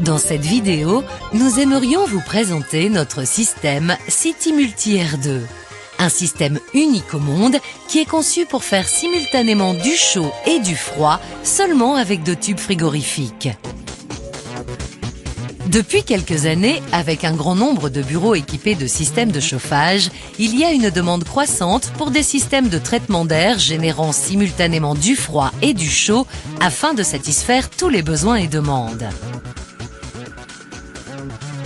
Dans cette vidéo, nous aimerions vous présenter notre système CityMulti R2. Un système unique au monde qui est conçu pour faire simultanément du chaud et du froid seulement avec 2 tubes frigorifiques. Depuis quelques années, avec un grand nombre de bureaux équipés de systèmes de chauffage, il y a une demande croissante pour des systèmes de traitement d'air générant simultanément du froid et du chaud afin de satisfaire tous les besoins et demandes.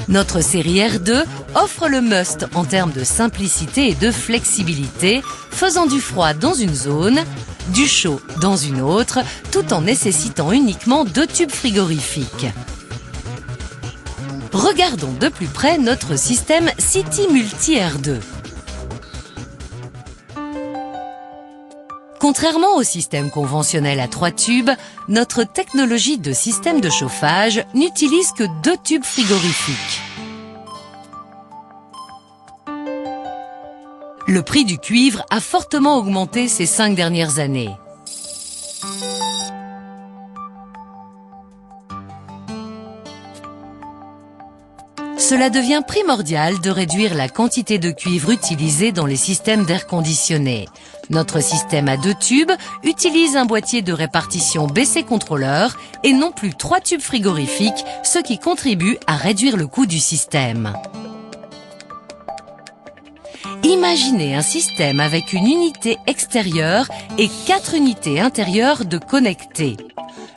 Notre série R2 offre le must en termes de simplicité et de flexibilité, faisant du froid dans une zone, du chaud dans une autre, tout en nécessitant uniquement 2 tubes frigorifiques. Regardons de plus près notre système CityMulti R2. Contrairement au système conventionnel à 3 tubes, notre technologie de système de chauffage n'utilise que 2 tubes frigorifiques. Le prix du cuivre a fortement augmenté ces 5 dernières années. Cela devient primordial de réduire la quantité de cuivre utilisée dans les systèmes d'air conditionné. Notre système à 2 tubes utilise un boîtier de répartition BC contrôleur et non plus 3 tubes frigorifiques, ce qui contribue à réduire le coût du système. Imaginez un système avec une unité extérieure et 4 unités intérieures de connectées.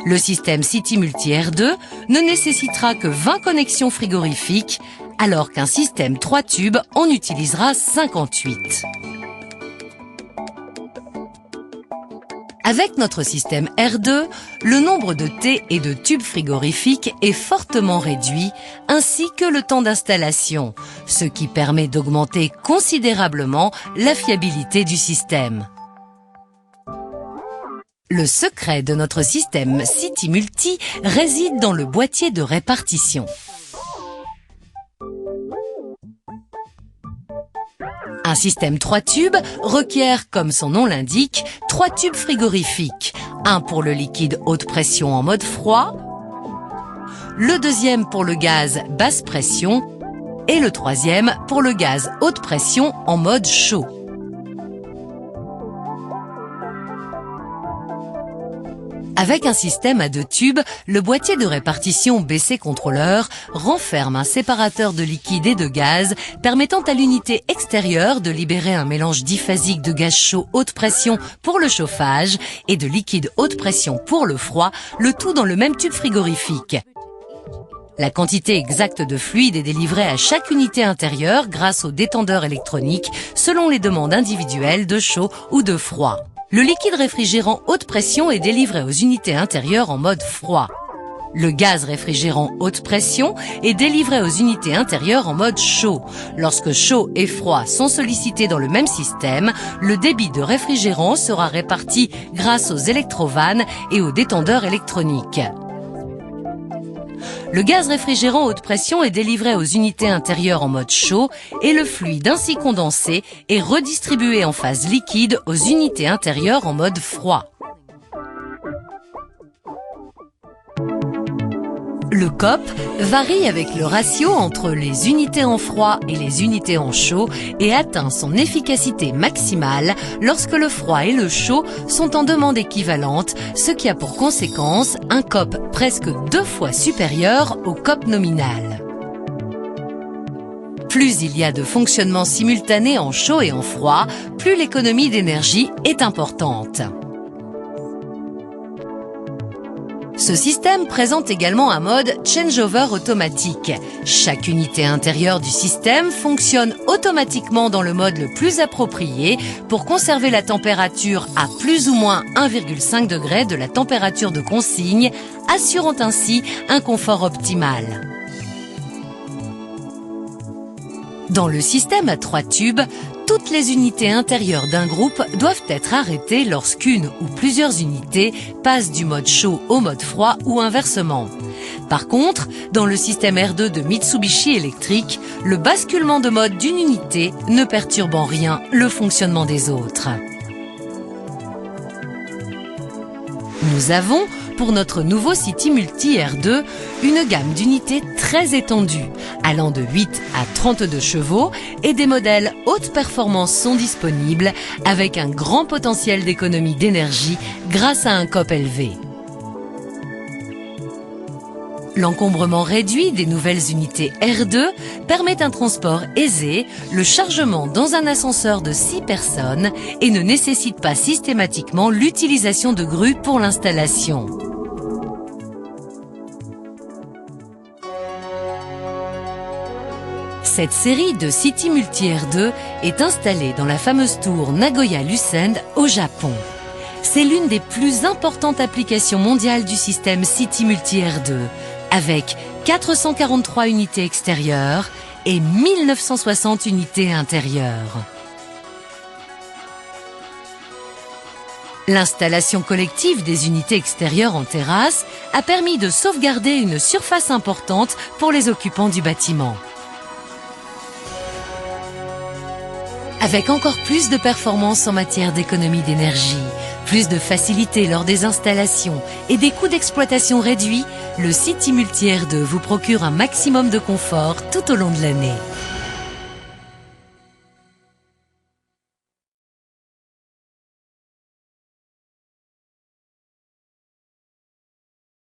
Le système CityMulti R2 ne nécessitera que 20 connexions frigorifiques, alors qu'un système 3 tubes en utilisera 58. Avec notre système R2, le nombre de T et de tubes frigorifiques est fortement réduit, ainsi que le temps d'installation, ce qui permet d'augmenter considérablement la fiabilité du système. Le secret de notre système CityMulti réside dans le boîtier de répartition. Un système 3 tubes requiert, comme son nom l'indique, 3 tubes frigorifiques. Un pour le liquide haute pression en mode froid, le deuxième pour le gaz basse pression et le troisième pour le gaz haute pression en mode chaud. Avec un système à 2 tubes, le boîtier de répartition BC contrôleur renferme un séparateur de liquide et de gaz permettant à l'unité extérieure de libérer un mélange diphasique de gaz chaud haute pression pour le chauffage et de liquide haute pression pour le froid, le tout dans le même tube frigorifique. La quantité exacte de fluide est délivrée à chaque unité intérieure grâce au détendeur électronique selon les demandes individuelles de chaud ou de froid. Le liquide réfrigérant haute pression est délivré aux unités intérieures en mode froid. Le gaz réfrigérant haute pression est délivré aux unités intérieures en mode chaud. Lorsque chaud et froid sont sollicités dans le même système, le débit de réfrigérant sera réparti grâce aux électrovannes et aux détendeurs électroniques. Le gaz réfrigérant haute pression est délivré aux unités intérieures en mode chaud et le fluide ainsi condensé est redistribué en phase liquide aux unités intérieures en mode froid. Le COP varie avec le ratio entre les unités en froid et les unités en chaud et atteint son efficacité maximale lorsque le froid et le chaud sont en demande équivalente, ce qui a pour conséquence un COP presque 2 fois supérieur au COP nominal. Plus il y a de fonctionnement simultané en chaud et en froid, plus l'économie d'énergie est importante. Ce système présente également un mode changeover automatique. Chaque unité intérieure du système fonctionne automatiquement dans le mode le plus approprié pour conserver la température à plus ou moins 1,5 degré de la température de consigne, assurant ainsi un confort optimal. Dans le système à 3 tubes, toutes les unités intérieures d'un groupe doivent être arrêtées lorsqu'une ou plusieurs unités passent du mode chaud au mode froid ou inversement. Par contre, dans le système R2 de Mitsubishi Electric, le basculement de mode d'une unité ne perturbe en rien le fonctionnement des autres. Nous avons, pour notre nouveau City Multi R2, une gamme d'unités très étendue, allant de 8 à 32 chevaux, et des modèles haute performance sont disponibles, avec un grand potentiel d'économie d'énergie grâce à un COP élevé. L'encombrement réduit des nouvelles unités R2 permet un transport aisé, le chargement dans un ascenseur de 6 personnes et ne nécessite pas systématiquement l'utilisation de grues pour l'installation. Cette série de City Multi R2 est installée dans la fameuse tour Nagoya Lucent au Japon. C'est l'une des plus importantes applications mondiales du système City Multi R2, avec 443 unités extérieures et 1960 unités intérieures. L'installation collective des unités extérieures en terrasse a permis de sauvegarder une surface importante pour les occupants du bâtiment. Avec encore plus de performance en matière d'économie d'énergie, plus de facilité lors des installations et des coûts d'exploitation réduits, le City Multi R2 vous procure un maximum de confort tout au long de l'année.